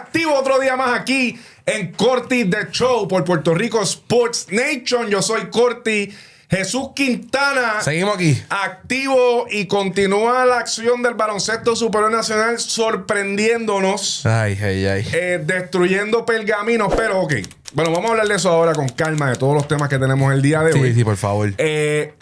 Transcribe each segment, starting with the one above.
activo otro día más aquí en Corti The Show por Puerto Rico Sports Nation. Yo soy Corti. Jesús Quintana. Seguimos aquí. Activo y continúa la acción del baloncesto superior nacional sorprendiéndonos. Destruyendo pergaminos. Pero ok. Bueno, vamos a hablar de eso ahora con calma, de todos los temas que tenemos el día de hoy. Sí, por favor.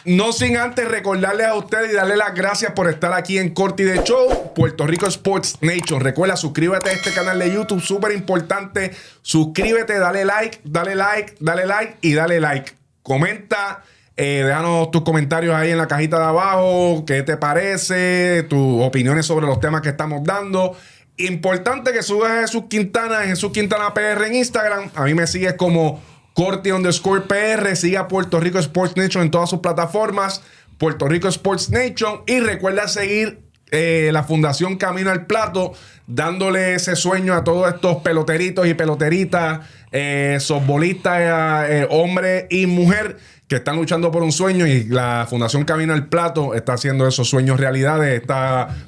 No sin antes recordarles a ustedes y darle las gracias por estar aquí en Corti The Show, Puerto Rico Sports Nation. Recuerda, suscríbete a este canal de YouTube, súper importante. Suscríbete, dale like y dale like. Comenta. Déjanos tus comentarios ahí en la cajita de abajo. ¿Qué te parece? Tus opiniones sobre los temas que estamos dando. Importante que subas a Jesús Quintana, Jesús Quintana PR en Instagram. A mí me sigues como Corti_PR. Sigue a Puerto Rico Sports Nation en todas sus plataformas. Puerto Rico Sports Nation. Y recuerda seguir la Fundación Camino al Plato, dándole ese sueño a todos estos peloteritos y peloteritas, softbolistas, hombre y mujer, que están luchando por un sueño, y la Fundación Camino al Plato está haciendo esos sueños realidades. Este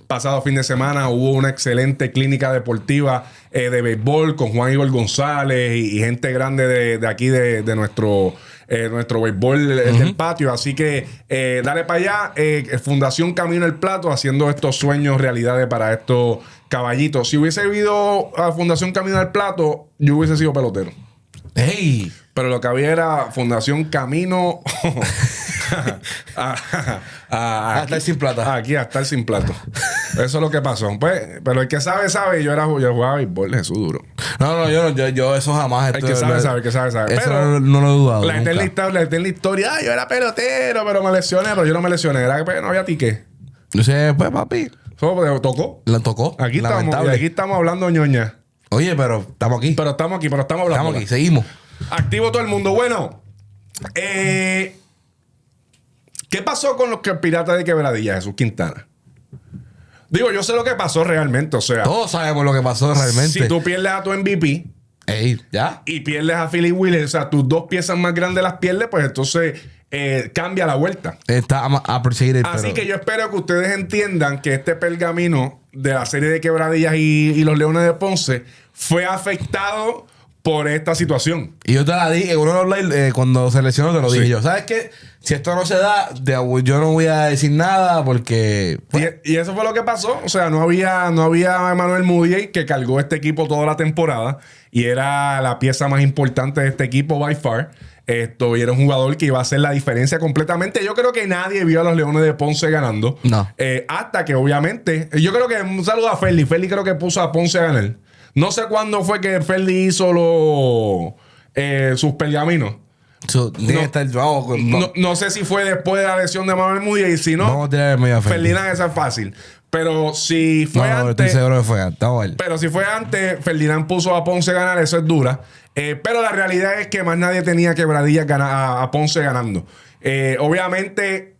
pasado fin de semana hubo una excelente clínica deportiva de béisbol con Juan Igor González y gente grande de aquí de nuestro béisbol del patio. Así que dale para allá. Fundación Camino al Plato haciendo estos sueños realidades para estos caballitos. Si hubiese habido a Fundación Camino al Plato, yo hubiese sido pelotero. ¡Ey! Pero lo que había era Fundación Camino a estar sin plata. Aquí a estar sin plato. Eso es lo que pasó. Pues, pero el que sabe. Yo jugaba béisbol, Jesús duro. No, yo eso jamás. El que sabe. Eso pero no lo he dudado. La eterna historia. Yo era pelotero, pero me lesioné. Pero yo no me lesioné. Era que pues, no había ticket. Yo sé, pues, papi. Solo tocó. La tocó. Aquí estamos hablando ñoña. Oye, pero estamos aquí. Pero estamos hablando. Estamos aquí, seguimos. Activo todo el mundo. Bueno, ¿qué pasó con los piratas de Quebradilla, Jesús Quintana? Digo, yo sé lo que pasó realmente. O sea, todos sabemos lo que pasó realmente. Si tú pierdes a tu MVP ¿ya? y pierdes a Philip Wheeler, o sea, tus dos piezas más grandes las pierdes, pues entonces cambia la vuelta. Está a perseguir. Así que yo espero que ustedes entiendan que este pergamino de la serie de Quebradillas y los Leones de Ponce fue afectado por esta situación. Y yo te la dije, uno de los live, cuando se lesionó te lo dije yo. ¿Sabes qué? Si esto no se da, yo no voy a decir nada porque... Pues, y eso fue lo que pasó. O sea, no había Emmanuel Moody, que cargó este equipo toda la temporada y era la pieza más importante de este equipo by far. Y era un jugador que iba a hacer la diferencia completamente. Yo creo que nadie vio a los Leones de Ponce ganando. No. Hasta que obviamente... Yo creo que... Un saludo a Ferli. Ferli creo que puso a Ponce a ganar. No sé cuándo fue que Ferdi hizo sus pergaminos. No sé si fue después de la lesión de Manuel Moody, y si no, vamos a tirar el medio a Ferdinand, esa es fácil. Pero si fue antes. Estoy seguro que fue antes. Pero si fue antes, Ferdinand puso a Ponce a ganar, eso es dura. Pero la realidad es que más nadie tenía Quebradillas a Ponce ganando. Obviamente,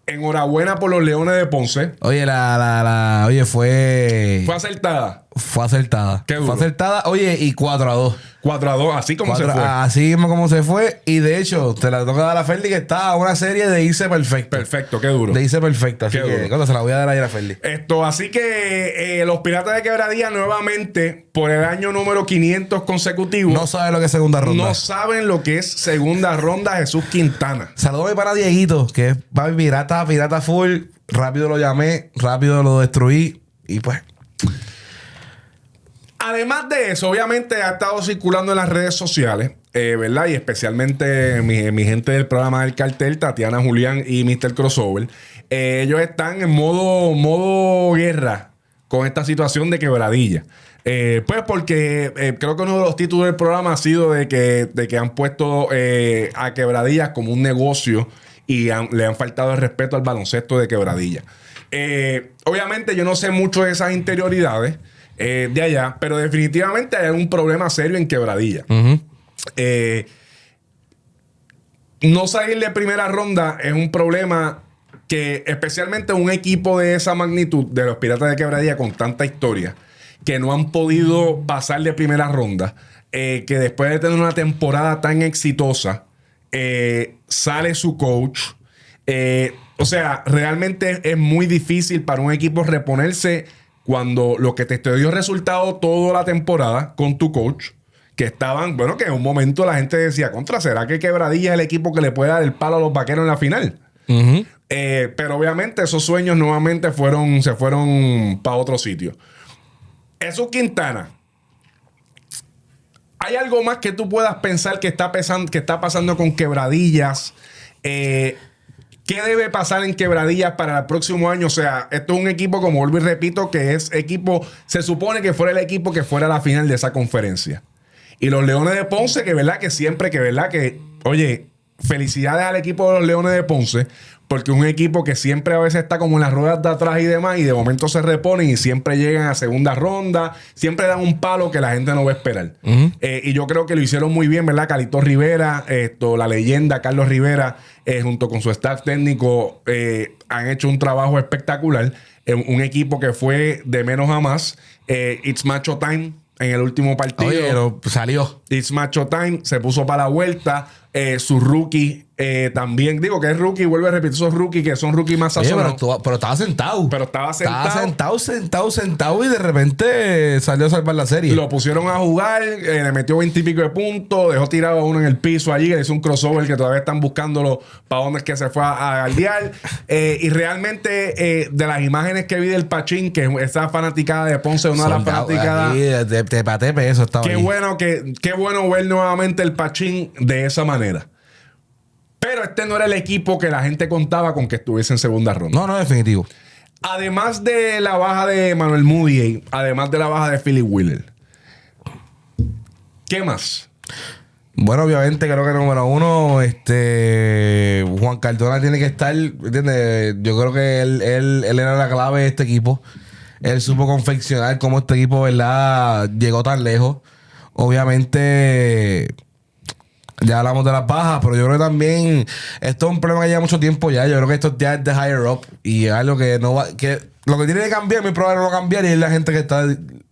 enhorabuena por los Leones de Ponce. Oye, oye, fue acertada. Fue acertada. Qué duro. Fue acertada. Oye, y 4-2. 4-2, así como se fue. Así mismo como se fue. Y de hecho, te la toca dar a Ferdi, que está a una serie de irse perfecto. Perfecto, qué duro. De irse perfecto. Así qué que duro. se la voy a dar a Ferdi. Así que los Piratas de Quebradilla nuevamente, por el año número 500 consecutivo, no saben lo que es segunda ronda. No saben lo que es segunda ronda. Jesús Quintana. Saludos para Dieguito, que es pirata full. Rápido lo llamé, rápido lo destruí. Y pues... Además de eso, obviamente ha estado circulando en las redes sociales, ¿verdad? Y especialmente mi gente del programa del cartel, Tatiana, Julián y Mr. Crossover. Ellos están en modo guerra con esta situación de Quebradilla. Pues porque creo que uno de los títulos del programa ha sido de que han puesto a Quebradilla como un negocio y le han faltado el respeto al baloncesto de Quebradilla. Obviamente yo no sé mucho de esas interioridades de allá, pero definitivamente hay un problema serio en Quebradilla. No salir de primera ronda es un problema que, especialmente un equipo de esa magnitud, de los Piratas de Quebradilla, con tanta historia, que no han podido pasar de primera ronda, que después de tener una temporada tan exitosa, sale su coach. O sea, realmente es muy difícil para un equipo reponerse cuando lo que te dio resultado toda la temporada con tu coach, que estaban, bueno, que en un momento la gente decía, ¿será que Quebradilla es el equipo que le puede dar el palo a los Vaqueros en la final? Pero obviamente esos sueños nuevamente se fueron para otro sitio. Jesús Quintana, ¿hay algo más que tú puedas pensar que está pasando con Quebradillas? ¿Qué debe pasar en Quebradillas para el próximo año? O sea, esto es un equipo, como vuelvo y repito, que es equipo, se supone que fuera el equipo que fuera a la final de esa conferencia. Y los Leones de Ponce, que verdad que siempre, oye, felicidades al equipo de los Leones de Ponce, porque es un equipo que siempre a veces está como en las ruedas de atrás y demás, y de momento se reponen y siempre llegan a segunda ronda, siempre dan un palo que la gente no va a esperar. Y yo creo que lo hicieron muy bien, ¿verdad? Carlitos Rivera, la leyenda Carlos Rivera, junto con su staff técnico, han hecho un trabajo espectacular. Un equipo que fue de menos a más. It's Macho Time en el último partido. Oye, pero salió. It's Macho Time, se puso para la vuelta. Su rookie también, digo que es rookie, vuelvo a repetir, esos rookies que son rookies más sazonados. Pero estaba sentado. Estaba sentado y de repente salió a salvar la serie. Lo pusieron a jugar, le metió 20 y pico de puntos, dejó tirado a uno en el piso allí, le hizo un crossover que todavía están buscándolo para dónde es que se fue a galdear. Y realmente, de las imágenes que vi del Pachín, que esa fanaticada de Ponce, una de las fanaticadas. De patepe, eso estaba qué ahí. Qué bueno ver nuevamente el Pachín de esa manera. Pero este no era el equipo que la gente contaba con que estuviese en segunda ronda. No, definitivo. Además de la baja de Manuel Moody, además de la baja de Philip Wheeler, ¿qué más? Bueno, obviamente creo que número uno, Juan Cardona tiene que estar, ¿entiendes? Yo creo que él era la clave de este equipo. Él supo confeccionar cómo este equipo, ¿verdad?, llegó tan lejos. Obviamente, ya hablamos de las bajas, pero yo creo que también esto es un problema que lleva mucho tiempo ya. Yo creo que esto ya es de higher up y es algo que no va, que lo que tiene que cambiar, muy probable no cambiar, y es la gente que está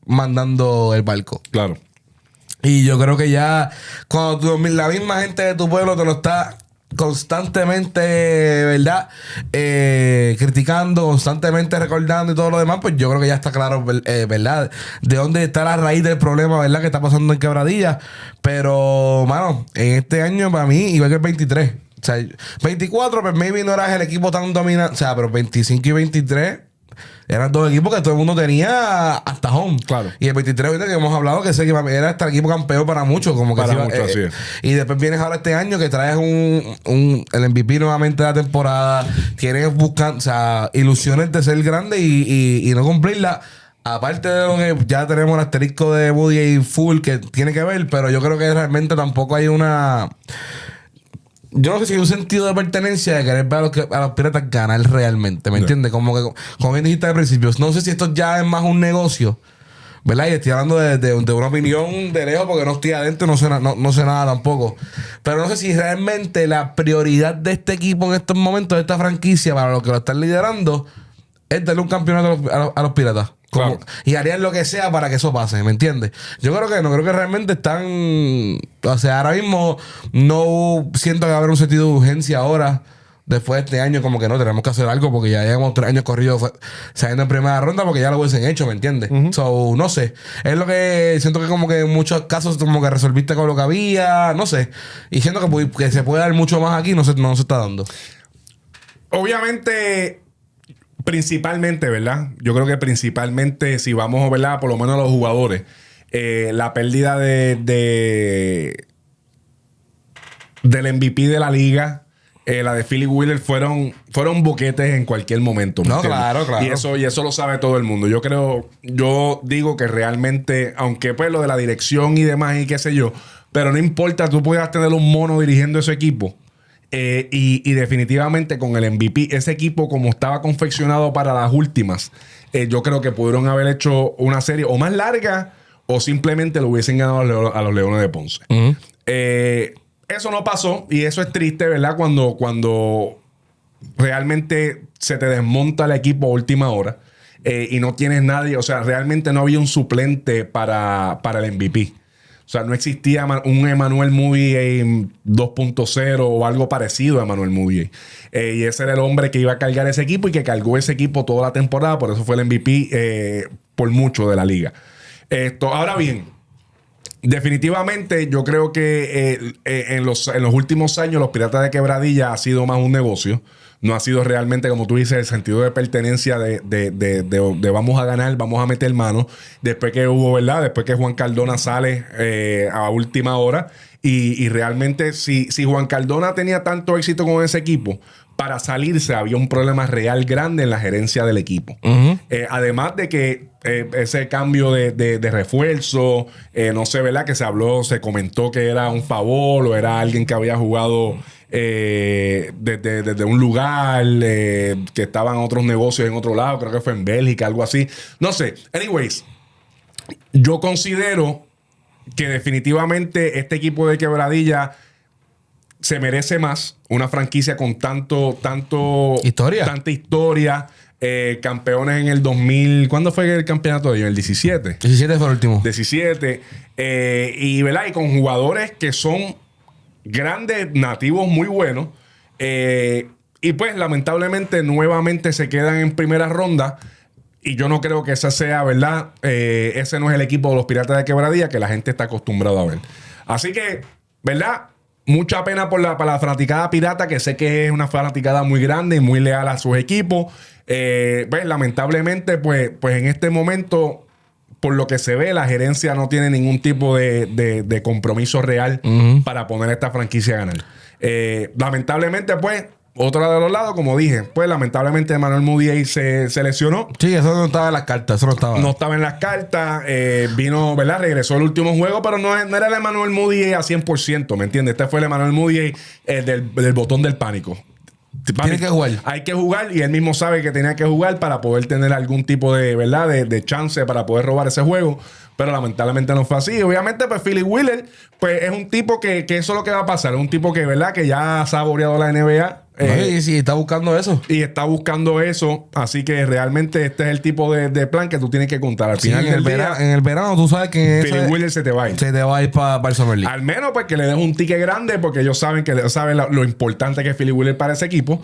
mandando el barco. Claro. Y yo creo que ya cuando la misma gente de tu pueblo te lo está constantemente, ¿verdad?, criticando, constantemente recordando y todo lo demás, pues yo creo que ya está claro, ¿verdad?, de dónde está la raíz del problema, ¿verdad?, que está pasando en Quebradilla. Pero, mano, en este año para mí, igual que el 23, o sea, 24, pues maybe no eras el equipo tan dominante, o sea, pero 25 y 23 eran dos equipos que todo el mundo tenía hasta home. Claro. Y el 23, ahorita que hemos hablado, que ese equipo era hasta el equipo campeón para muchos. Como que para muchos, así es. Y después vienes ahora este año que traes el MVP nuevamente de la temporada. Tienes buscando, o sea, ilusiones de ser grande y no cumplirla. Aparte de lo que ya tenemos el asterisco de Moody y Full que tiene que ver, pero yo creo que realmente tampoco hay una... Yo no sé si hay un sentido de pertenencia de querer ver a los Piratas ganar realmente, ¿me entiendes? Como que, como bien dijiste al principio, no sé si esto ya es más un negocio, ¿verdad? Y estoy hablando de una opinión de lejos porque no estoy adentro, no sé nada tampoco. Pero no sé si realmente la prioridad de este equipo en estos momentos, de esta franquicia, para los que lo están liderando, es darle un campeonato a los Piratas. Claro. Y harían lo que sea para que eso pase, ¿me entiendes? Yo creo que no, creo que realmente están... O sea, ahora mismo no siento que va a haber un sentido de urgencia ahora, después de este año, como que no, tenemos que hacer algo porque ya llevamos 3 años corridos saliendo en primera ronda porque ya lo hubiesen hecho, ¿me entiendes? So, no sé. Es lo que siento que como que en muchos casos como que resolviste con lo que había, no sé. Y siento que se puede dar mucho más aquí, no se está dando. Obviamente... Principalmente, ¿verdad? Yo creo que principalmente, si vamos, ¿verdad?, por lo menos a los jugadores, la pérdida del MVP de la liga, la de Philip Wheeler, fueron boquetes en cualquier momento. No, claro. Y eso lo sabe todo el mundo. Yo digo que realmente, aunque pues lo de la dirección y demás y qué sé yo, pero no importa, tú puedas tener un mono dirigiendo ese equipo. Y definitivamente con el MVP, ese equipo como estaba confeccionado para las últimas, yo creo que pudieron haber hecho una serie o más larga o simplemente lo hubiesen ganado a los Leones de Ponce. Eso no pasó y eso es triste, ¿verdad? Cuando realmente se te desmonta el equipo a última hora y no tienes nadie, o sea, realmente no había un suplente para el MVP. O sea, no existía un Emmanuel Moody 2.0 o algo parecido a Emmanuel Moody. Y ese era el hombre que iba a cargar ese equipo y que cargó ese equipo toda la temporada. Por eso fue el MVP por mucho de la liga. Ahora bien, definitivamente yo creo que en los últimos años los Piratas de Quebradilla ha sido más un negocio. No ha sido realmente, como tú dices, el sentido de pertenencia de vamos a ganar, vamos a meter mano. Después que hubo, ¿verdad? Después que Juan Cardona sale a última hora. Y realmente, si Juan Cardona tenía tanto éxito con ese equipo, para salirse había un problema real grande en la gerencia del equipo. Además de que ese cambio de refuerzo, no sé, ¿verdad? Que se comentó que era un favor o era alguien que había jugado desde un lugar, que estaban otros negocios en otro lado, creo que fue en Bélgica, algo así. No sé. Anyways, yo considero que definitivamente este equipo de Quebradilla se merece más una franquicia con tanta historia. Campeones en el 2000. ¿Cuándo fue el campeonato de ellos? ¿El 17? 17 fue el último. 17. ¿Verdad? Y con jugadores que son grandes, nativos muy buenos. Y pues lamentablemente nuevamente se quedan en primera ronda. Y yo no creo que esa sea, ¿verdad? Ese no es el equipo de los Piratas de Quebradilla que la gente está acostumbrada a ver. Así que, ¿verdad? Mucha pena para la fanaticada pirata, que sé que es una fanaticada muy grande y muy leal a sus equipos. Pues, lamentablemente, pues en este momento, por lo que se ve, la gerencia no tiene ningún tipo de compromiso real para poner esta franquicia a ganar. Lamentablemente, pues, otro de los lados, como dije, pues lamentablemente Emmanuel Mudiay se lesionó. Sí, eso no estaba en las cartas, eso no estaba. No estaba en las cartas, vino, ¿verdad? Regresó el último juego, pero no era el Emmanuel Mudiay a 100%, ¿me entiendes? Este fue el Emmanuel Mudiay del botón del pánico. Tiene que jugar. Hay que jugar y él mismo sabe que tenía que jugar para poder tener algún tipo de, ¿verdad? De chance para poder robar ese juego. Pero lamentablemente no fue así. Obviamente, pues Philly Wheeler, pues es un tipo que eso es lo que va a pasar. Es un tipo que, ¿verdad? Que ya ha saboreado la NBA. Sí, está buscando eso. Y está buscando eso. Así que realmente este es el tipo de plan que tú tienes que contar. Al final en el verano tú sabes que Philly Wheeler se te va a ir. Se te va a ir para el Summer League. Al menos pues que le des un ticket grande, porque ellos saben lo importante que es Philly Wheeler para ese equipo.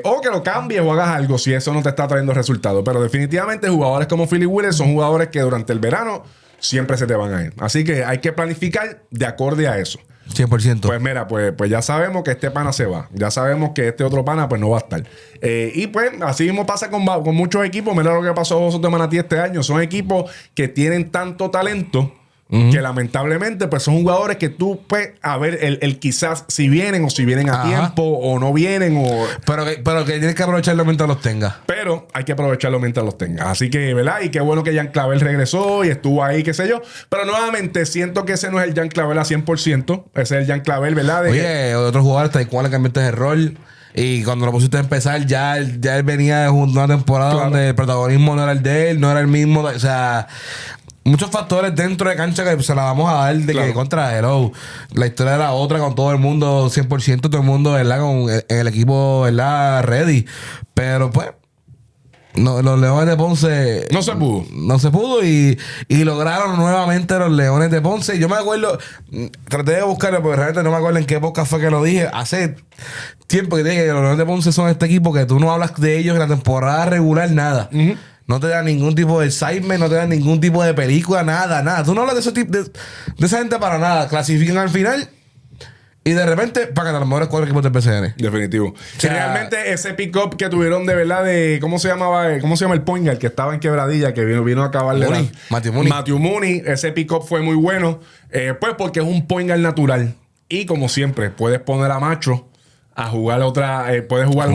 O que lo cambies o hagas algo si eso no te está trayendo resultados. Pero definitivamente jugadores como Philly Wheeler son jugadores que durante el verano siempre se te van a ir. Así que hay que planificar de acorde a eso. 100%. Pues mira, pues ya sabemos que este pana se va. Ya sabemos que este otro pana pues no va a estar. Y pues así mismo pasa con muchos equipos. Mira lo que pasó a Osos de Manatí este año. Son equipos que tienen tanto talento que lamentablemente pues son jugadores que tú pues a ver el quizás si vienen o si vienen a tiempo o no vienen o pero que tienes que aprovecharlo mientras los tengas. Pero hay que aprovecharlo mientras los tengas. Así que, ¿verdad? Y qué bueno que Jan Clavel regresó y estuvo ahí, qué sé yo. Pero nuevamente siento que ese no es el Jan Clavel a 100%. Ese es el Jan Clavel, ¿verdad? Oye, otro jugador hasta el cual le cambiaste de rol. Y cuando lo pusiste a empezar, ya él venía de una temporada donde el protagonismo no era el de él, no era el mismo. O sea, muchos factores dentro de cancha que se la vamos a dar de que contra Hello. La historia era otra con todo el mundo, 100%, todo el mundo, ¿verdad? Con el equipo, ¿verdad? Ready. Pero pues, no, los Leones de Ponce no se pudo. No se pudo y lograron nuevamente los Leones de Ponce. Yo me acuerdo, traté de buscarlo porque realmente no me acuerdo en qué época fue que lo dije. Hace tiempo que dije que los Leones de Ponce son este equipo que tú no hablas de ellos en la temporada regular, nada. No te dan ningún tipo de excitement, no te dan ningún tipo de película, nada. Tú no hablas de ese tipo de esa gente para nada. Clasifican al final y de repente pagan a los mejores 4 equipos del PCN. Definitivo. O sea, realmente ese pick-up que tuvieron de verdad de... ¿Cómo se llama el point guard que estaba en Quebradilla? Que vino a acabarle Matthew Mooney. Ese pick-up fue muy bueno. Pues porque es un point guard natural. Y como siempre, puedes poner a Macho a jugar puedes jugar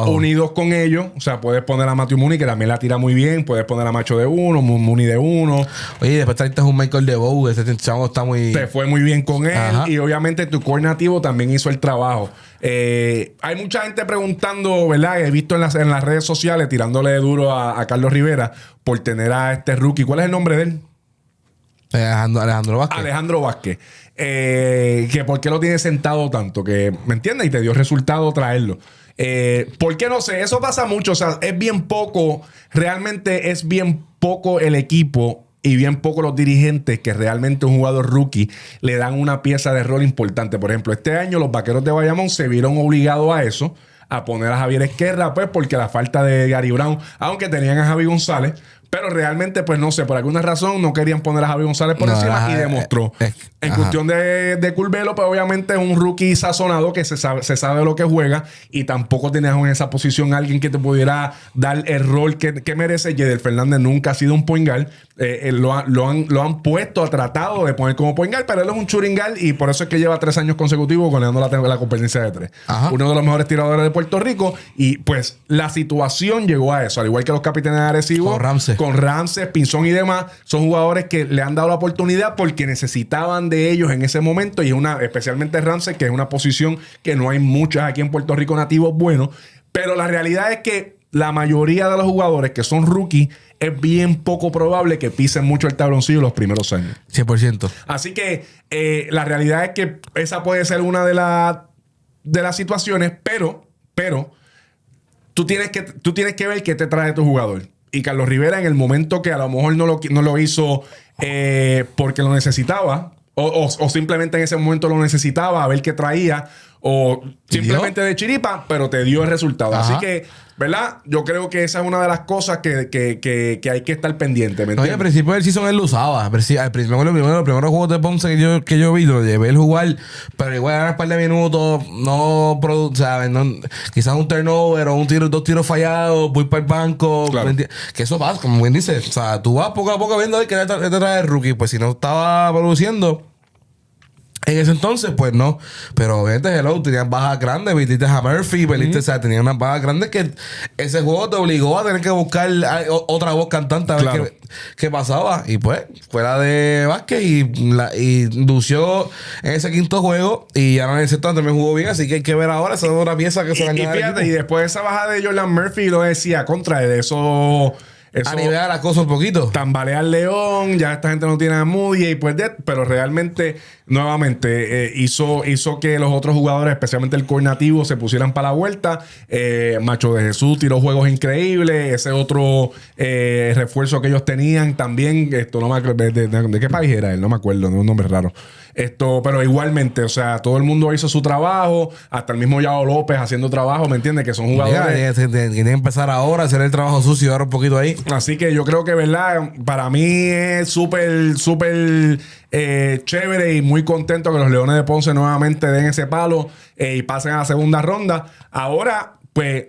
unidos con ellos. O sea, puedes poner a Matthew Mooney, que también la tira muy bien. Puedes poner a Macho de uno, Mooney de uno. Oye, después trajiste un Michael DeVoe. Ese chavo está muy... Te fue muy bien con él. Y obviamente tu core nativo también hizo el trabajo. Hay mucha gente preguntando, ¿verdad? He visto en las redes sociales tirándole duro a Carlos Rivera por tener a este rookie. ¿Cuál es el nombre de él? Alejandro Vázquez. Alejandro Vázquez. Que por qué lo tiene sentado tanto, que ¿me entiendes? Y te dio resultado traerlo. ¿Por qué? No sé, eso pasa mucho. O sea, es bien poco, realmente es bien poco el equipo y bien poco los dirigentes que realmente un jugador rookie le dan una pieza de rol importante. Por ejemplo, este año los Vaqueros de Bayamón se vieron obligados a eso, a poner a Javier Esquerra, pues porque la falta de Gary Brown, aunque tenían a Javi González, pero realmente, pues no sé, por alguna razón no querían poner a Javi González por encima y demostró. En cuestión de Curvelo, pues obviamente es un rookie sazonado que se sabe lo que juega y tampoco tenías en esa posición a alguien que te pudiera dar el rol que merece. Yedier Fernández nunca ha sido un point guard. Lo han puesto, ha tratado de poner como point guard, pero él es un shooting guard y por eso es que lleva 3 años consecutivos ganando la competencia de 3. Uno de los mejores tiradores de Puerto Rico y pues la situación llegó a eso, al igual que los capitanes de Arecibo con Ramses, Pinzón y demás, son jugadores que le han dado la oportunidad porque necesitaban de ellos en ese momento y especialmente Ramses, que es una posición que no hay muchas aquí en Puerto Rico nativos buenos, pero la realidad es que la mayoría de los jugadores que son rookies es bien poco probable que pisen mucho el tabloncillo los primeros años. 100%. Así que la realidad es que esa puede ser una de las situaciones, pero tú tienes que ver qué te trae tu jugador. Y Carlos Rivera, en el momento que a lo mejor no lo hizo porque lo necesitaba, o simplemente en ese momento lo necesitaba, a ver qué traía, o simplemente de chiripa, pero te dio el resultado. Así que, ¿verdad? Yo creo que esa es una de las cosas que hay que estar pendiente. ¿Me entiendes? Al principio del season él lo usaba. Al principio, los primeros juegos de Ponce que yo vi, lo llevé a jugar, pero igual a un par de minutos, ¿sabes? Quizás un turnover o 2 tiros fallados, voy para el banco. Claro. Que eso pasa, como bien dice. O sea, tú vas poco a poco viendo que te trae el rookie. Pues si no estaba produciendo en ese entonces, pues no. Pero obviamente, tenían bajas grandes. Viste a Murphy, o sea, tenían unas bajas grandes que ese juego te obligó a tener que buscar otra voz cantante a ver qué pasaba. Y pues, fuera de Vázquez y lució en ese quinto juego. Y ya no necesito también jugó bien. Así que hay que ver ahora. Esa es otra pieza que se le añade. Y fíjate, y después de esa bajada de Jordan Murphy, lo decía contra de eso. A nivel de la cosa un poquito. Tambalea al León, ya esta gente no tiene a Moody y pues pero realmente, nuevamente, hizo que los otros jugadores, especialmente el coordinativo, se pusieran para la vuelta. Macho de Jesús tiró juegos increíbles. Ese otro refuerzo que ellos tenían también, no me acuerdo, ¿de qué país era él? No me acuerdo, de un nombre raro. Pero igualmente, o sea, todo el mundo hizo su trabajo, hasta el mismo Yao López haciendo trabajo, ¿me entiendes? Que son jugadores. Tienen que empezar ahora a hacer el trabajo sucio y ahora un poquito ahí. Así que yo creo que, ¿verdad? Para mí es súper chévere y muy contento que los Leones de Ponce nuevamente den ese palo y pasen a la segunda ronda. Ahora, pues,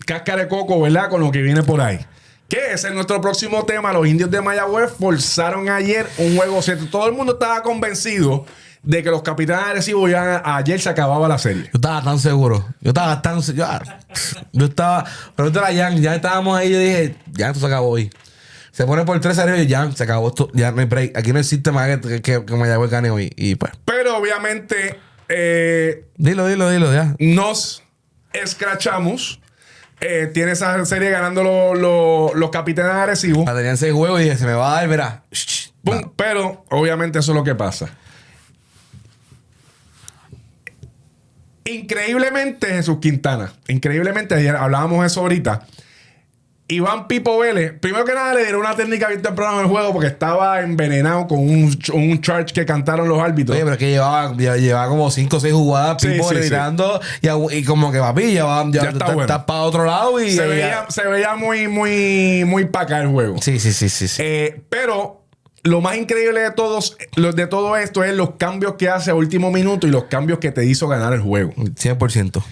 cáscara de coco, ¿verdad? Con lo que viene por ahí. Que ese es nuestro próximo tema. Los Indios de Mayagüez forzaron ayer un juego 7. Todo el mundo estaba convencido de que los Capitanes de Arecibo ayer se acababa la serie. Yo estaba tan seguro. Yo estaba. Pero ya estábamos ahí y yo dije, ya esto se acabó hoy. Se pone por 3 y ya se acabó esto. Ya no hay break. Aquí no existe más que Mayagüez gane hoy. Y pues. Pero obviamente. Dilo, ya. Nos escrachamos. Tiene esa serie ganando los Capitanes de Arecibo. Tenían 6 juegos y dije, se me va a dar, mira. ¡Pum! Pero obviamente eso es lo que pasa. Increíblemente, Jesús Quintana. Increíblemente, ayer hablábamos de eso ahorita. Iván Pipo Vélez, primero que nada le dieron una técnica bien temprano en el juego porque estaba envenenado con un charge que cantaron los árbitros. Oye, pero es que llevaba como 5 o 6 jugadas Pipo gritando y como que papi, ya está para otro lado y se veía muy para acá el juego. Sí. Pero lo más increíble de todo esto es los cambios que hace a último minuto y los cambios que te hizo ganar el juego. 100%.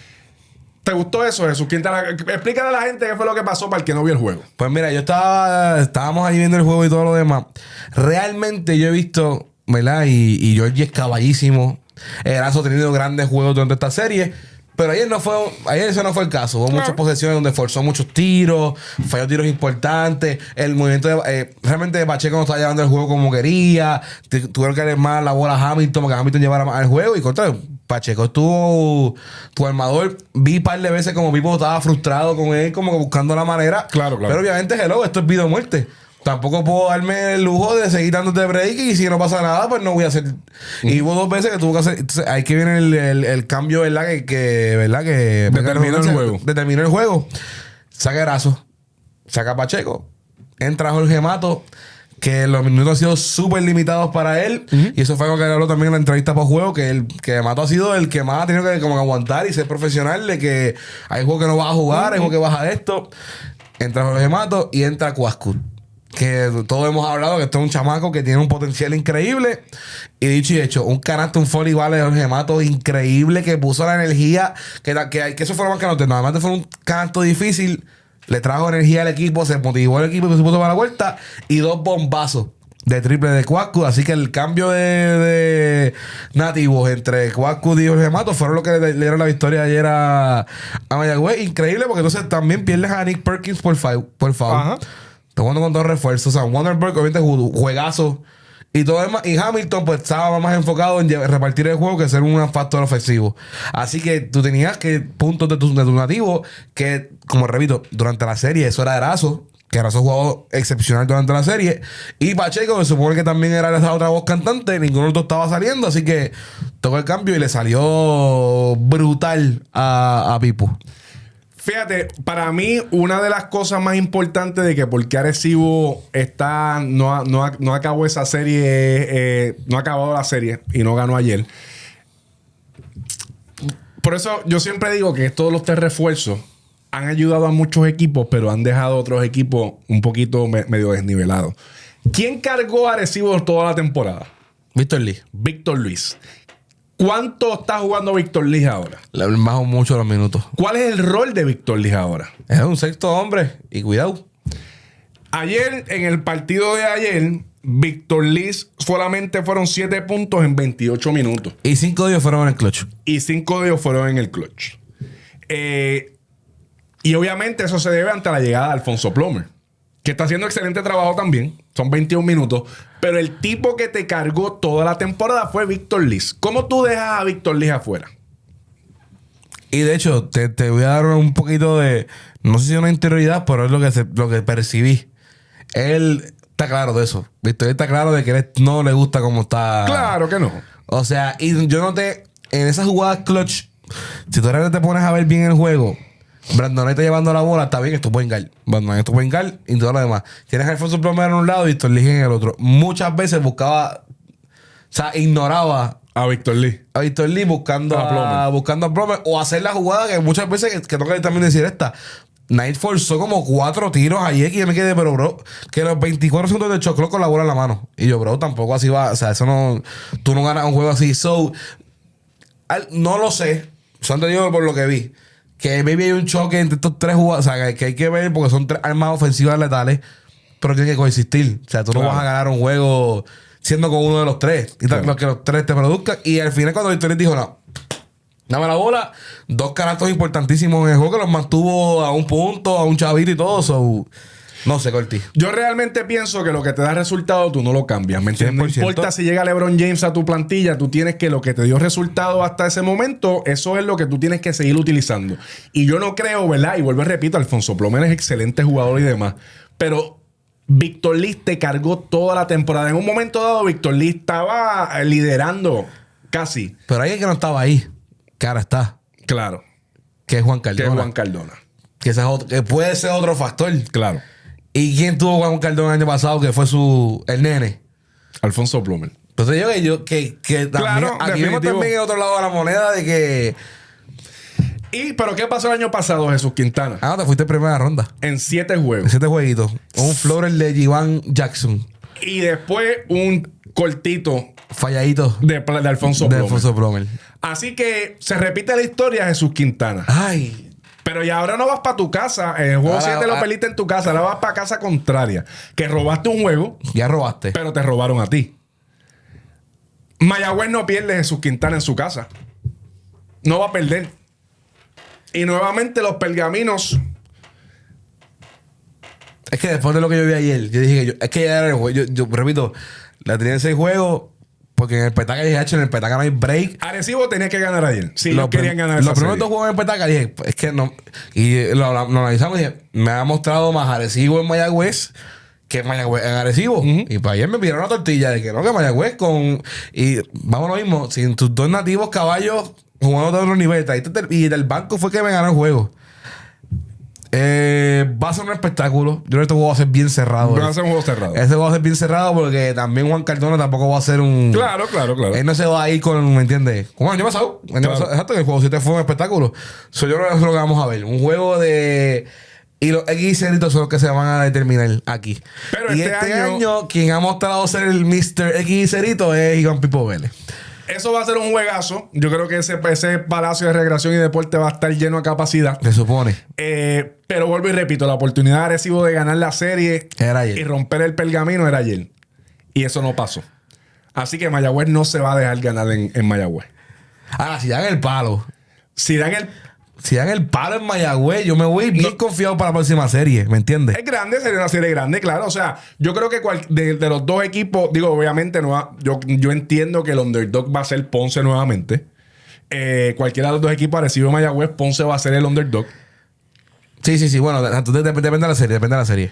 ¿Te gustó eso, Jesús Quintana? Explícale a la gente qué fue lo que pasó para el que no vio el juego. Pues mira, estábamos ahí viendo el juego y todo lo demás. Realmente yo he visto, ¿verdad? Y Georgie es caballísimo. Erazo ha tenido grandes juegos durante esta serie. Pero ayer ese no fue el caso. Hubo muchas posesiones donde forzó muchos tiros, falló tiros importantes. El movimiento realmente Pacheco no estaba llevando el juego como quería. Tuvieron que darle más la bola a Hamilton para que Hamilton llevara más el juego. Y contra Pacheco estuvo tu armador. Vi un par de veces como Pipo estaba frustrado con él, como que buscando la manera. Claro. Pero obviamente, esto es vida o muerte. Tampoco puedo darme el lujo de seguir dándote break y si no pasa nada, pues no voy a hacer. Y hubo 2 veces que tuvo que hacer. Entonces, ahí que viene el cambio, ¿verdad? Que determinó el juego. Saca Erazo, saca Pacheco, entra Jorge Mato, que los minutos han sido súper limitados para él. Y eso fue algo que habló también en la entrevista por juego, que Mato ha sido el que más ha tenido que como aguantar y ser profesional de que hay juegos que no vas a jugar, hay juegos que vas a esto. Entra Jorge Mato y entra Cuascut. que todos hemos hablado que este es un chamaco que tiene un potencial increíble. Y dicho y hecho, un canasto, un foliball de Jorge Matos increíble que puso la energía, que eso fue lo más que noté. Nada más fue un canasto difícil, le trajo energía al equipo, se motivó el equipo y se puso para la vuelta. Y 2 bombazos de triple de Cuascu. Así que el cambio de nativos entre Cuascu y Jorge Matos fueron lo que le dieron la victoria ayer a Mayagüez. Increíble, porque entonces también pierdes a Nick Perkins por foul. Ajá. Está jugando con 2 refuerzos. O sea, Wonderberg obviamente juegazo y todo demás. Y Hamilton pues estaba más enfocado en repartir el juego que ser un factor ofensivo. Así que tú tenías que puntos de tu nativo que, como repito, durante la serie eso era Erazo, que Erazo jugó excepcional durante la serie. Y Pacheco, que supone que también era esa otra voz cantante, ninguno de los dos estaba saliendo. Así que tocó el cambio y le salió brutal a Pipo. Fíjate, para mí, una de las cosas más importantes de que por qué Arecibo no acabó esa serie, no ha acabado la serie y no ganó ayer. Por eso yo siempre digo que todos los 3 refuerzos han ayudado a muchos equipos, pero han dejado a otros equipos un poquito medio desnivelados. ¿Quién cargó a Arecibo toda la temporada? Víctor Lee. Víctor Luis. ¿Cuánto está jugando Víctor Luis ahora? Le bajó mucho los minutos. ¿Cuál es el rol de Víctor Luis ahora? Es un sexto hombre. Y cuidado. Ayer, en el partido de ayer, Víctor Luis solamente fueron 7 puntos en 28 minutos. Y 5 de ellos fueron en el clutch. Y 5 de ellos fueron en el clutch. Y obviamente eso se debe ante la llegada de Alfonso Plomer, que está haciendo excelente trabajo también. Son 21 minutos. Pero el tipo que te cargó toda la temporada fue Víctor Luis. ¿Cómo tú dejas a Víctor Luis afuera? Y de hecho, te voy a dar un poquito de... No sé si una interioridad, pero es lo que percibí. Él está claro de eso. Víctor está claro de que él no le gusta cómo está... Claro que no. O sea, y yo noté en esas jugadas clutch, si tú realmente te pones a ver bien el juego... Brandon está llevando la bola, está bien, esto puede engar. Brandon esto puede engar y todo lo demás. Tienes a Alfonso Plomer en un lado y Víctor Lee en el otro. Muchas veces buscaba, o sea, ignoraba a Víctor Lee. A Víctor Lee buscando a Plomer o hacer la jugada que muchas veces que tengo que también decir esta. Knight forzó como 4 tiros ayer que yo me quedé, pero bro, que los 24 segundos de choclo con la bola en la mano. Y yo, bro, tampoco así va. O sea, eso no. Tú no ganas un juego así. So, no lo sé. Solo te digo por lo que vi. Que maybe hay un choque entre estos 3 jugadores. O sea, que hay que ver porque son 3 armas ofensivas letales. Pero tienen que coexistir. O sea, tú no vas a ganar un juego siendo con uno de los 3. Y claro, que los 3 te produzcan. Y al final, cuando Víctor dijo, no, dame la bola. 2 canastos importantísimos en el juego que los mantuvo a un punto, a un chavito y todo. So, no sé, Corti. Yo realmente pienso que lo que te da resultado tú no lo cambias. ¿Me entiendes? No importa si llega LeBron James a tu plantilla, tú tienes que lo que te dio resultado hasta ese momento, eso es lo que tú tienes que seguir utilizando. Y yo no creo, ¿verdad? Y vuelvo y repito, Alfonso Plomer es excelente jugador y demás. Pero Víctor Lee te cargó toda la temporada. En un momento dado, Víctor Lee estaba liderando casi. Pero alguien que no estaba ahí, que ahora está. Claro. Que es Juan Cardona. Que es Juan Cardona. Que puede ser otro factor. Claro. ¿Y quién tuvo Juan Cardona el año pasado que fue el nene? Alfonso Plomer. Entonces que también, claro, aquí vemos también el otro lado de la moneda de que... ¿Pero qué pasó el año pasado, Jesús Quintana? Te fuiste en primera ronda. En 7 juegos. En 7 jueguitos. Un floater de Jivan Jackson. Y después un cortito. Falladito. De Alfonso Plomer. De Alfonso Plomer. Así que se repite la historia, Jesús Quintana. Ay... Pero y ahora no vas para tu casa. El juego 7 lo perdiste en tu casa. Ahora vas para casa contraria. Que robaste un juego. Ya robaste. Pero te robaron a ti. Mayagüez no pierde Jesús Quintana en su casa. No va a perder. Y nuevamente los pergaminos. Es que después de lo que yo vi ayer, yo dije que es que ya era el juego. Yo repito, la tenía en 6 juegos. Porque en el Petaca dije, en el Petaca no hay break. Arecibo tenía que ganar ayer. Sí, no querían ganar esa Los primeros 2 juegos en el Petaca dije, es que no. Y lo analizamos y dije, me ha mostrado más Arecibo en Mayagüez que Mayagüez en Arecibo. Y para ayer me pidieron una tortilla de que no, que Mayagüez con... Y vamos a lo mismo, sin tus 2 nativos caballos jugando de otro nivel. Y del banco fue que me ganó el juego. Va a ser un espectáculo. Yo creo que este juego va a ser bien cerrado. Va a ser un juego cerrado. Ese juego va a ser bien cerrado porque también Juan Cardona tampoco va a ser un... Claro. Él no se va a ir con... ¿Me entiendes? Como el año pasado. Exacto, que el juego 7 fue un espectáculo. Yo creo que eso es lo que vamos a ver. Un juego de Y los X y ceritos son los que se van a determinar aquí. Pero y este año, quien ha mostrado ser el Mr. X y cerito es Iván Pipo Vélez. Eso va a ser un juegazo. Yo creo que ese Palacio de Recreación y Deporte va a estar lleno a capacidad. Se supone. Pero vuelvo y repito, la oportunidad de Arecibo de ganar la serie Era ayer. y romper el pergamino era ayer. Y eso no pasó. Así que Mayagüez no se va a dejar ganar en Mayagüez. Ahora, si dan el palo. Si dan el... Si dan el palo en Mayagüez, yo me voy bien confiado para la próxima serie. ¿Me entiendes? Es grande, sería una serie grande, claro. O sea, yo creo que de los dos equipos, digo, obviamente, yo entiendo que el underdog va a ser Ponce nuevamente. Cualquiera de los dos equipos, Arecibo y Mayagüez, Ponce va a ser el underdog. Sí. Bueno, entonces depende de la serie. Depende de la serie.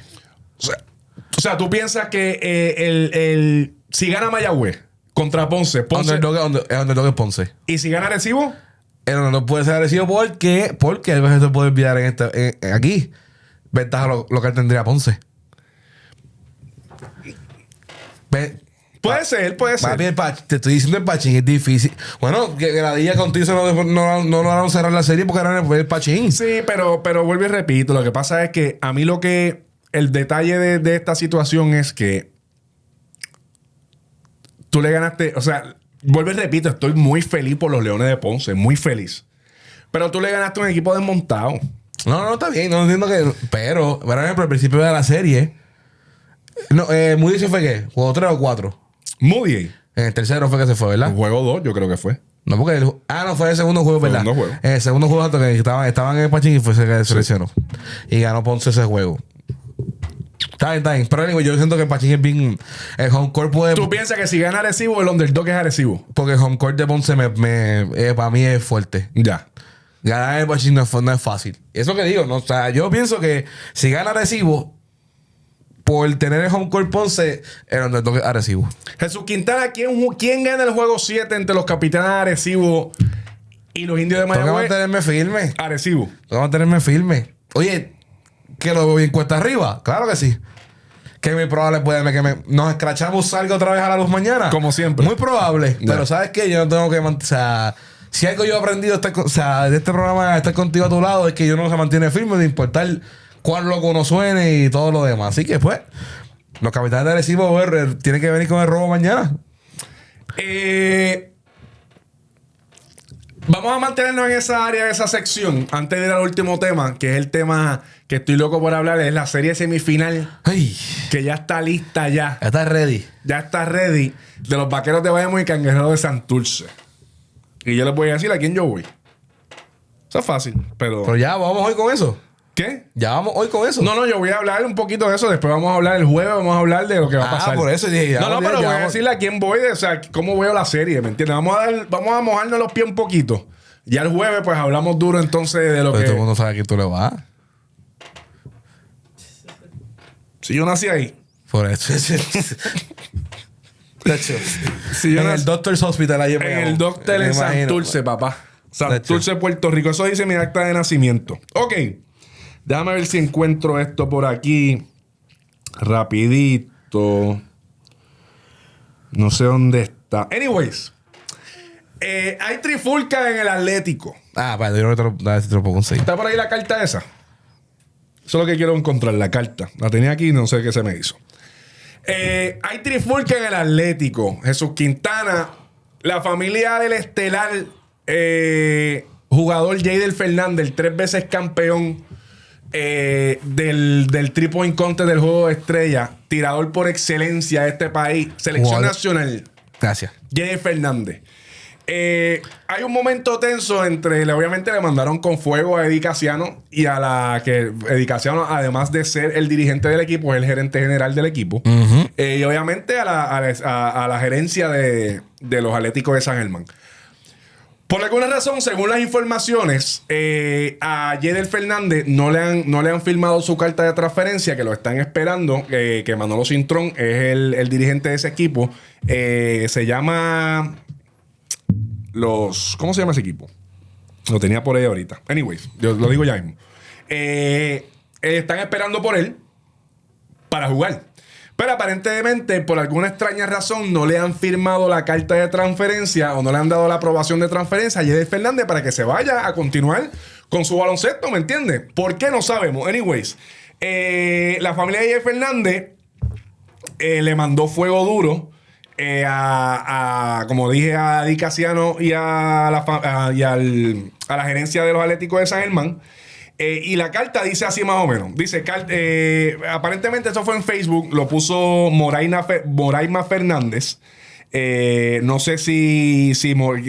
O sea, tú piensas que si gana Mayagüez contra Ponce, Underdog es Ponce. ¿Y si gana Arecibo? El underdog puede ser Arecibo porque a veces se puede olvidar aquí. Ventaja local tendría Ponce. Puede ser. Papi, te estoy diciendo el Pachín es difícil. Bueno, que la día contigo no lograron cerrar la serie porque era el Pachín. Sí, pero vuelvo y repito. Lo que pasa es que a mí el detalle de esta situación es que tú le ganaste, o sea, vuelvo y repito, estoy muy feliz por los Leones de Ponce, muy feliz. Pero tú le ganaste a un equipo desmontado. No, está bien, no entiendo que. Pero, por ejemplo, al principio de la serie. No, Moody se fue ¿qué? ¿Juego 3 o 4? Moody. En el tercero fue que se fue, ¿verdad? Juego 2, yo creo que fue. No, porque no, fue el segundo juego, ¿verdad? Segundo juego. El segundo juego hasta que estaban en el Pachín y se seleccionó. Y ganó Ponce ese juego. Está bien. Pero anyway, yo siento que el Pachín es bien. El home court puede. ¿Tú piensas que si gana Arecibo, el underdog es Arecibo? Porque el home court de Ponce para mí es fuerte. Ya. Ganar el Pachín no es fácil. Eso que digo, ¿no? O sea, yo pienso que si gana Arecibo, por tener el home court Ponce, el underdog es Arecibo. Jesús Quintana, ¿quién gana el juego 7 entre los capitanes de Arecibo y los indios de Tengo que Mayagüez? mantenerme firme. Arecibo. Tengo que mantenerme firme. Oye, que lo veo bien cuesta arriba. Claro que sí. Que muy probable nos escrachamos salga otra vez a la luz mañana. Como siempre. Muy probable. Ya. Pero ¿sabes qué? Yo no tengo que... O sea, si algo yo he aprendido de este programa, de estar contigo a tu lado, es que yo no se mantiene firme, de importar cuán loco uno suene y todo lo demás. Así que, pues, los capitanes de Arecibo tienen que venir con el robo mañana. Vamos a mantenernos en esa área, en esa sección, antes de ir al último tema, que es el tema que estoy loco por hablar, es la serie semifinal, Ay, que ya está lista ya. está ready. Ya está ready, de los Vaqueros de Bayamón y Cangrejeros de Santurce. Y yo les voy a decir a quién yo voy. Eso es fácil, Pero ya vamos hoy con eso. ¿Qué? Ya vamos hoy con eso. No, yo voy a hablar un poquito de eso. Después vamos a hablar el jueves, vamos a hablar de lo que va a pasar. Por eso dije, pero voy a decirle a quién voy, o sea, cómo veo la serie, ¿me entiendes? Vamos a mojarnos los pies un poquito. Ya el jueves, pues hablamos duro entonces de lo Pero que. todo el mundo sabe a quién tú le vas. Si yo nací ahí. Por eso. Si yo en nací el Doctor's Hospital ahí en el Doctor en Santurce, papá. Santurce, Puerto Rico. Eso dice mi acta de nacimiento. Ok. Déjame ver si encuentro esto por aquí. Rapidito. No sé dónde está. Anyways. Hay trifulca en el Atlético. Yo no te lo puedo conseguir. ¿Está por ahí la carta esa? Eso es lo que quiero encontrar, la carta. La tenía aquí y no sé qué se me hizo. Hay trifulca en el Atlético. Jesús Quintana, la familia del estelar jugador Jadel Fernández, el 3 veces campeón del 3-point contest del juego de estrella, tirador por excelencia de este país, selección nacional. Gracias. Jadel Fernández. Hay un momento tenso obviamente le mandaron con fuego a Eddie Casiano y a la que Eddie Casiano, además de ser el dirigente del equipo, es el gerente general del equipo. Y obviamente a la gerencia de los Atléticos de San Germán. Por alguna razón, según las informaciones, a Jadel Fernández no le han firmado su carta de transferencia, que lo están esperando, que Manolo Cintrón es el dirigente de ese equipo. Se llama... ¿Cómo se llama ese equipo? Lo tenía por ahí ahorita. Anyways, yo lo digo ya mismo. Están esperando por él para jugar. Pero aparentemente, por alguna extraña razón, no le han firmado la carta de transferencia o no le han dado la aprobación de transferencia a Jadel Fernández para que se vaya a continuar con su baloncesto, ¿me entiendes? ¿Por qué? No sabemos. Anyways, la familia de Jay Fernández le mandó fuego duro como dije, a Eddie Casiano y a la gerencia de los Atléticos de San Germán. Y la carta dice así más o menos. Dice, aparentemente eso fue en Facebook, lo puso Moraima Fernández. No sé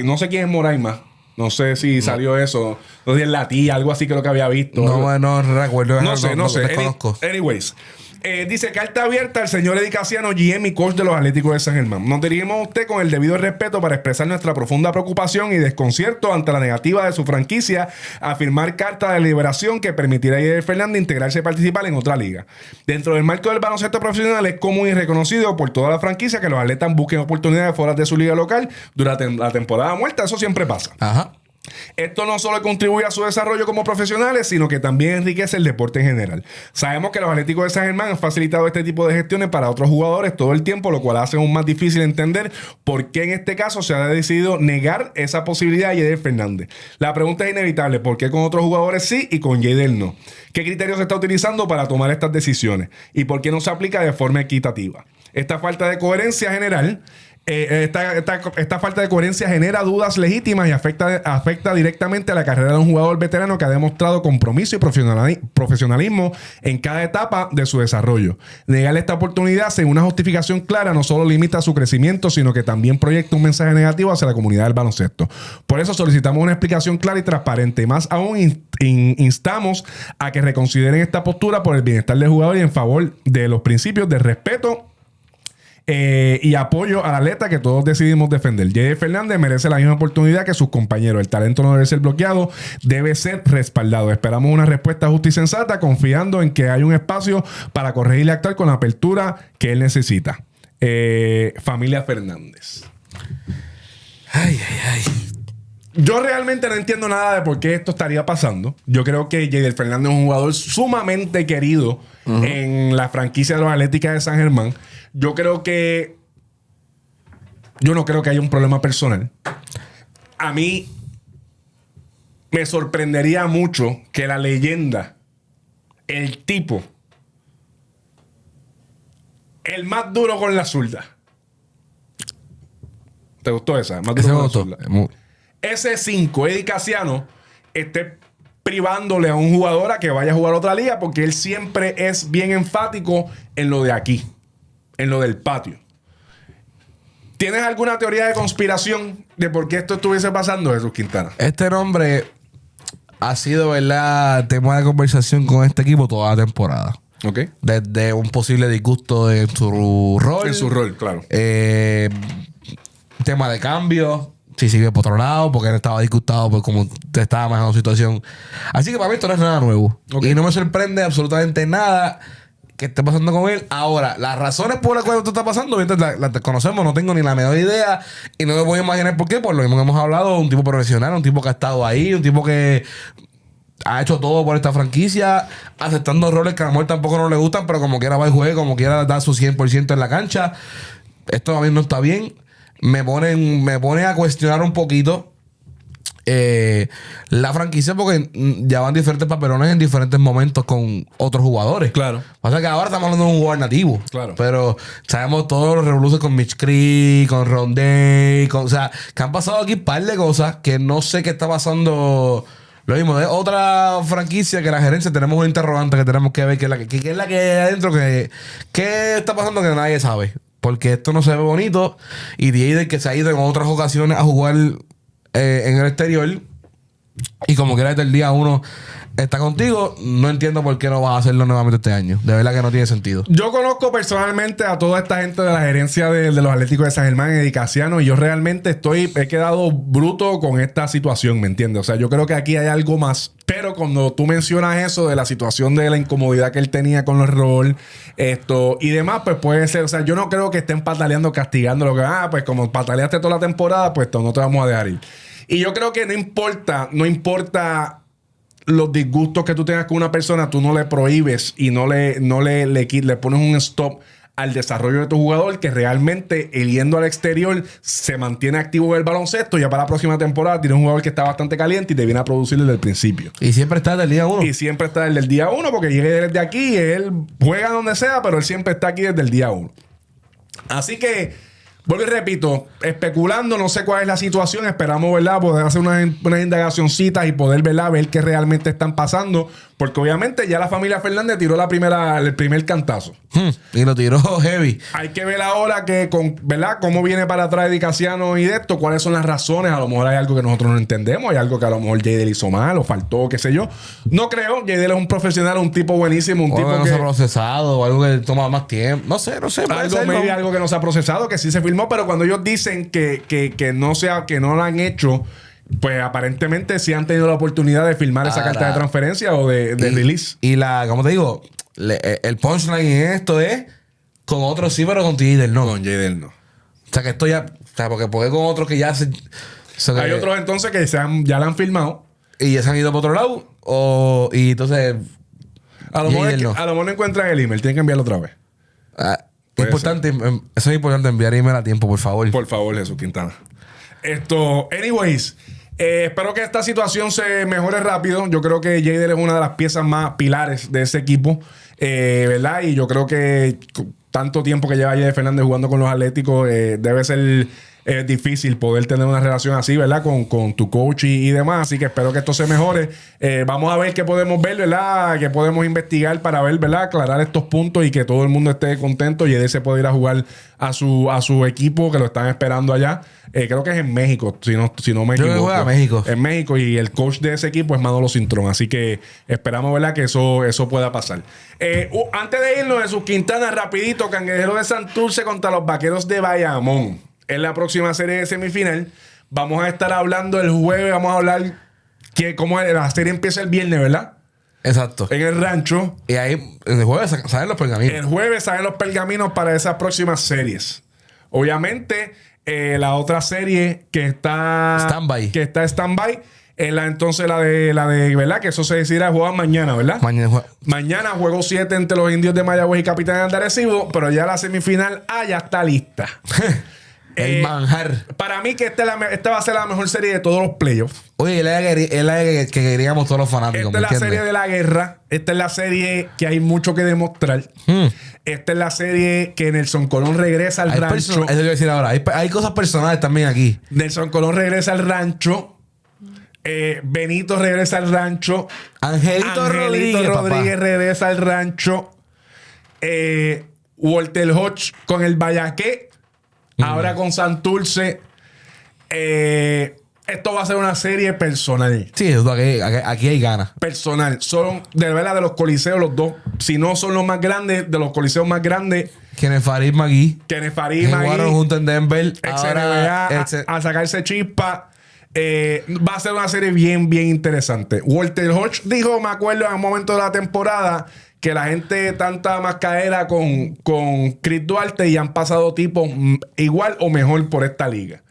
no sé quién es Moraima. No sé si salió eso. No sé, es la tía, algo así creo que había visto. No recuerdo. No sé. Desconozco. Anyways. Dice, carta abierta al señor Eddie Casiano, GM y coach de los Atléticos de San Germán. Nos dirigimos a usted con el debido respeto para expresar nuestra profunda preocupación y desconcierto ante la negativa de su franquicia a firmar carta de liberación que permitirá a Jay Fernández integrarse y participar en otra liga. Dentro del marco del baloncesto profesional es común y reconocido por toda la franquicia que los atletas busquen oportunidades fuera de su liga local durante la temporada muerta. Eso siempre pasa. Ajá. Esto no solo contribuye a su desarrollo como profesionales, sino que también enriquece el deporte en general. Sabemos que los Atléticos de San Germán han facilitado este tipo de gestiones para otros jugadores todo el tiempo, lo cual hace aún más difícil entender por qué en este caso se ha decidido negar esa posibilidad a Jay Fernández. La pregunta es inevitable: ¿por qué con otros jugadores sí y con Jay no? ¿Qué criterios se está utilizando para tomar estas decisiones? ¿Y por qué no se aplica de forma equitativa? Esta falta de coherencia general Esta falta de coherencia genera dudas legítimas y afecta directamente a la carrera de un jugador veterano que ha demostrado compromiso y profesionalismo en cada etapa de su desarrollo. Negarle esta oportunidad sin una justificación clara no solo limita su crecimiento, sino que también proyecta un mensaje negativo hacia la comunidad del baloncesto. Por eso solicitamos una explicación clara y transparente. Y más aún, instamos a que reconsideren esta postura por el bienestar del jugador y en favor de los principios de respeto y apoyo al atleta que todos decidimos defender. Jay Fernández merece la misma oportunidad que sus compañeros. El talento no debe ser bloqueado, debe ser respaldado. Esperamos una respuesta justa y sensata, confiando en que hay un espacio para corregir y actuar con la apertura que él necesita. Familia Fernández. Ay. Yo realmente no entiendo nada de por qué esto estaría pasando. Yo creo que Jay Fernández es un jugador sumamente querido en la franquicia de los Atléticos de San Germán. Yo no creo que haya un problema personal. A mí me sorprendería mucho que la leyenda, el tipo, el más duro con la zurda. ¿Te gustó esa? Más duro con la zurda. Ese 5, Eddie Casiano, esté privándole a un jugador a que vaya a jugar a otra liga, porque él siempre es bien enfático en lo de aquí, en lo del patio. ¿Tienes alguna teoría de conspiración de por qué esto estuviese pasando, Jesús Quintana? Este nombre ha sido, ¿verdad?, tema de conversación con este equipo toda la temporada. Ok. Desde un posible disgusto en su rol. En su rol, claro. Tema de cambio. Si sigue por otro lado, porque él estaba disgustado por cómo te estaba manejando la situación. Así que para mí esto no es nada nuevo. Okay. Y no me sorprende absolutamente nada que esté pasando con él. Ahora, las razones por las cuales esto está pasando, las desconocemos, no tengo ni la menor idea. Y no me voy a imaginar por qué. Por lo mismo que hemos hablado, un tipo profesional, un tipo que ha estado ahí, un tipo que ha hecho todo por esta franquicia, aceptando roles que a lo mejor tampoco no le gustan, pero como quiera va y juegue, como quiera dar su 100% en la cancha. Esto a mí no está bien. Me pone a cuestionar un poquito la franquicia, porque ya van diferentes papelones en diferentes momentos con otros jugadores. Claro. Pasa que ahora estamos hablando de un jugador nativo. Claro. Pero sabemos todos los revoluciones con Mitch Creek, con Rondé, o sea, que han pasado aquí un par de cosas que no sé qué está pasando. Lo mismo de otra franquicia que la gerencia tenemos un interrogante que tenemos que ver, que es la que hay adentro, qué está pasando que nadie sabe. Porque esto no se ve bonito. Y Dieder, que se ha ido en otras ocasiones a jugar en el exterior, y como quiera desde el día 1 está contigo, no entiendo por qué no vas a hacerlo nuevamente este año. De verdad que no tiene sentido. Yo conozco personalmente a toda esta gente de la gerencia de los Atléticos de San Germán, Eddie Casiano, y yo realmente he quedado bruto con esta situación, ¿me entiendes? O sea, yo creo que aquí hay algo más. Pero cuando tú mencionas eso de la situación de la incomodidad que él tenía con el rol, y demás, pues puede ser. O sea, yo no creo que estén pataleando, castigando lo que, pues como pataleaste toda la temporada, pues no te vamos a dejar ir. Y yo creo que no importa los disgustos que tú tengas con una persona, tú no le prohíbes y no le pones un stop al desarrollo de tu jugador, que realmente el yendo al exterior se mantiene activo en el baloncesto. Ya para la próxima temporada tiene un jugador que está bastante caliente y te viene a producir desde el principio. Y siempre está desde el día 1. Y siempre está desde el día 1 porque llegue desde aquí y él juega donde sea, pero él siempre está aquí desde el día 1. Así que, vuelvo y repito, especulando, no sé cuál es la situación. Esperamos, ¿verdad?, poder hacer unas indagacioncitas y poder, ¿verdad?, ver qué realmente están pasando. Porque obviamente ya la familia Fernández tiró el primer cantazo. Y lo tiró heavy. Hay que ver ahora ¿verdad?, cómo viene para atrás Eddie Casiano y de esto, cuáles son las razones. A lo mejor hay algo que nosotros no entendemos, hay algo que a lo mejor Jaydel hizo mal o faltó, qué sé yo. No creo. Jaydel es un profesional, un tipo buenísimo, un tipo que no se ha procesado, o algo que toma más tiempo. No sé. Algo que no se ha procesado, que sí se filmó, pero cuando ellos dicen que no lo han hecho, pues aparentemente sí han tenido la oportunidad de filmar esa carta de transferencia o de release. Y como te digo, el punchline en esto es con otros sí, pero con Jaydel no. Con Jaydel no. O sea, que esto ya... O sea, porque con otros que ya se... Hay otros entonces que ya la han filmado. Y ya se han ido para otro lado. Y entonces... A lo mejor no encuentran el email. Tienen que enviarlo otra vez. Importante, eso es importante, enviar email a tiempo, por favor. Por favor, Jesús Quintana. Anyways, espero que esta situación se mejore rápido. Yo creo que Jaydel es una de las piezas más pilares de ese equipo, ¿verdad? Y yo creo que tanto tiempo que lleva Jaydel Fernández jugando con los Atléticos, debe ser difícil poder tener una relación así, ¿verdad? Con tu coach y demás. Así que espero que esto se mejore. Vamos a ver qué podemos ver, ¿verdad? Qué podemos investigar para ver, ¿verdad? Aclarar estos puntos y que todo el mundo esté contento y Jaydel se pueda ir a jugar a su equipo que lo están esperando allá. Creo que es en México, si no me equivoco. Yo juego a México. En México, y el coach de ese equipo es Manolo Cintrón. Así que esperamos, ¿verdad?, que eso pueda pasar. Antes de irnos, Jesús Quintana, rapidito, Cangrejero de Santurce contra los Vaqueros de Bayamón. En la próxima serie de semifinal. Vamos a estar hablando el jueves. Vamos a hablar cómo la serie empieza el viernes, ¿verdad? Exacto. En el rancho. Y ahí, el jueves salen los pergaminos. El jueves salen los pergaminos para esas próximas series. Obviamente, la otra serie que está... Stand-by. Que está stand-by. Entonces la de, ¿verdad? Que eso se decidirá jugar mañana, ¿verdad? Mañana juego 7 entre los Indios de Mayagüez y Capitanes de Arecibo. Pero ya la semifinal ya está lista. El manjar. Para mí que esta va a ser la mejor serie de todos los playoffs. Oye, es la que queríamos todos los fanáticos. Esta es la serie de la guerra. Esta es la serie que hay mucho que demostrar. Esta es la serie que Nelson Colón regresa al rancho. Eso te voy a decir ahora. Hay cosas personales también aquí. Nelson Colón regresa al rancho. Benito regresa al rancho. Angelito Rodríguez regresa al rancho. Walter Hodge con el Vallaqué. Ahora con Santurce. Esto va a ser una serie personal. Sí, aquí hay ganas. Personal. Son de verdad de los coliseos, los dos. Si no son los más grandes, de los coliseos más grandes. Kenneth Farid Magui. Jugaron junto en Denver. Ahora a sacarse chispa. Va a ser una serie bien, bien interesante. Walter Hodge dijo, me acuerdo en un momento de la temporada, que la gente tanta mascaera con Chris Duarte y han pasado tipos igual o mejor por esta liga.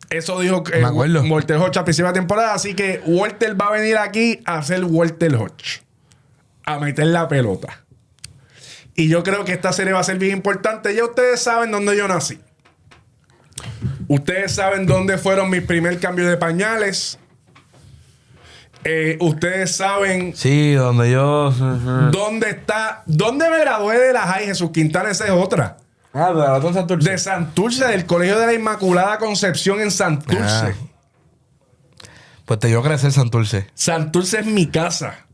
Eso dijo Walter Hodge a principio de la temporada. Así que Walter va a venir aquí a hacer Walter Hodge, a meter la pelota. Y yo creo que esta serie va a ser bien importante. Ya ustedes saben dónde yo nací. Ustedes saben dónde fueron mis primer cambios de pañales. Ustedes saben... Sí, donde yo... ¿Dónde me gradué de la high? Jesús Quintana, esa es otra. De Santurce. De Santurce, del Colegio de la Inmaculada Concepción en Santurce. Pues te dio crecer Santurce. Santurce es mi casa.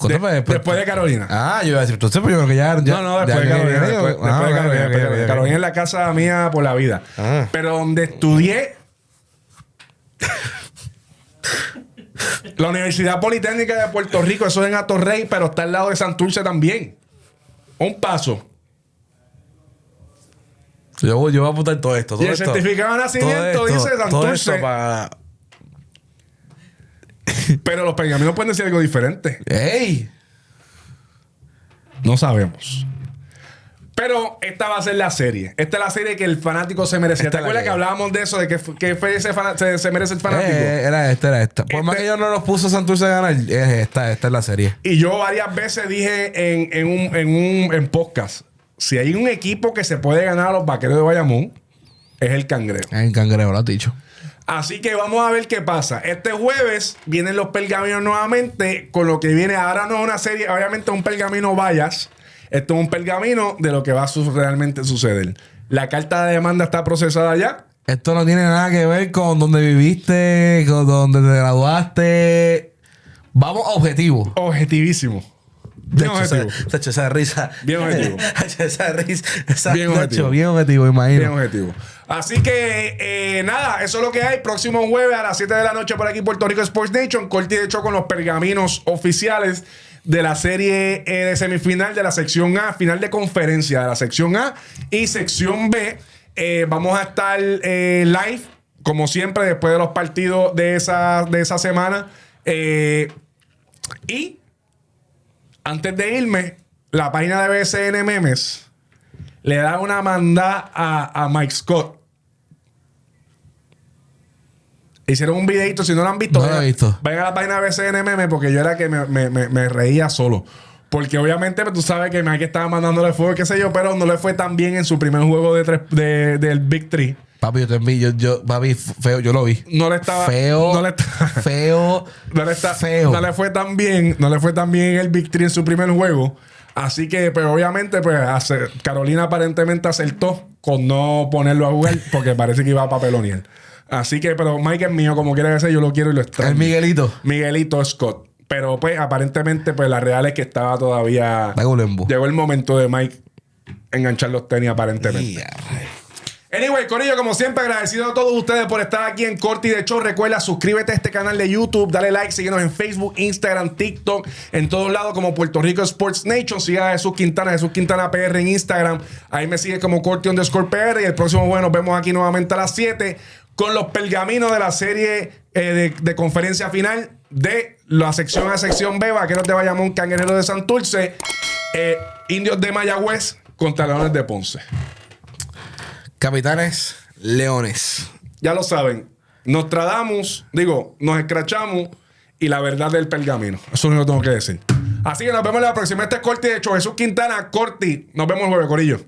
Después de Carolina. Yo iba a decir, entonces, pues yo creo que ya no, después de Carolina. Después de Carolina. Carolina es la casa mía por la vida. Pero donde estudié... La Universidad Politécnica de Puerto Rico, eso es en Atorrey, pero está al lado de Santurce también. Un paso. Yo voy a apuntar todo esto. Y el certificado de nacimiento dice Santurce. Pero los pergaminos pueden decir algo diferente. ¡Ey! No sabemos. Pero esta va a ser la serie. Esta es la serie que el fanático se merece. ¿Te acuerdas que hablábamos de eso? De que se merece el fanático. Era esta. Por más que yo no los puso Santurce a ganar, esta es la serie. Y yo varias veces dije en podcast, si hay un equipo que se puede ganar a los Vaqueros de Bayamón, es el Cangrejo. En Cangrejo, lo has dicho. Así que vamos a ver qué pasa. Este jueves vienen los pergaminos nuevamente, con lo que viene ahora no es una serie, obviamente es un pergamino bias. Esto es un pergamino de lo que va a realmente suceder. La carta de demanda está procesada ya. Esto no tiene nada que ver con donde viviste, con donde te graduaste. Vamos a objetivo. Objetivísimo. Bien objetivo. Esa risa. Bien objetivo. Esa risa. Bien objetivo. Bien objetivo, imagino. Bien objetivo. Así que, nada, eso es lo que hay. Próximo jueves a las 7 de la noche por aquí, Puerto Rico Sports Nation. Corte de hecho con los pergaminos oficiales de la serie de semifinal de la sección A, final de conferencia de la sección A y sección B. Vamos a estar live, como siempre, después de los partidos de esa semana. Y antes de irme, la página de BCN Memes le da una mandada a Mike Scott. Hicieron un videito, si no lo han visto, No lo he visto. vayan a la página de BCN Memes porque yo era que me reía solo. Porque obviamente tú sabes que Mike estaba mandándole fuego, qué sé yo, pero no le fue tan bien en su primer juego del Big Three. Papi, yo te envío. Papi, feo, yo lo vi. No le estaba... Feo. No le, Feo. feo. No le fue tan bien. No le fue tan bien en el Big Three en su primer juego. Así que, pues obviamente, pues Carolina aparentemente acertó con no ponerlo a jugar porque parece que iba a papelonier. Así que, pero Mike es mío, como quiera que sea, yo lo quiero y lo extraño. El Miguelito. Miguelito Scott. Pero pues aparentemente, pues la real es que estaba todavía... Llegó el momento de Mike enganchar los tenis aparentemente. Yeah. Anyway, corillo, como siempre, agradecido a todos ustedes por estar aquí en Corte y de Show. Recuerda, suscríbete a este canal de YouTube, dale like, síguenos en Facebook, Instagram, TikTok, en todos lados como Puerto Rico Sports Nation. Siga a Jesús Quintana PR en Instagram. Ahí me sigue como Corte_PR. Y el próximo jueves nos vemos aquí nuevamente a las 7 con los pergaminos de la serie de conferencia final de la sección A, sección B, Vaqueros de Bayamón, Cangrejeros de Santurce, Indios de Mayagüez contra Leones de Ponce. Capitanes, Leones. Ya lo saben. Nos nos escrachamos y la verdad del pergamino. Eso es lo que tengo que decir. Así que nos vemos en la próxima. Este es Corti de hecho. Jesús Quintana, Corti. Nos vemos el jueves, corillo.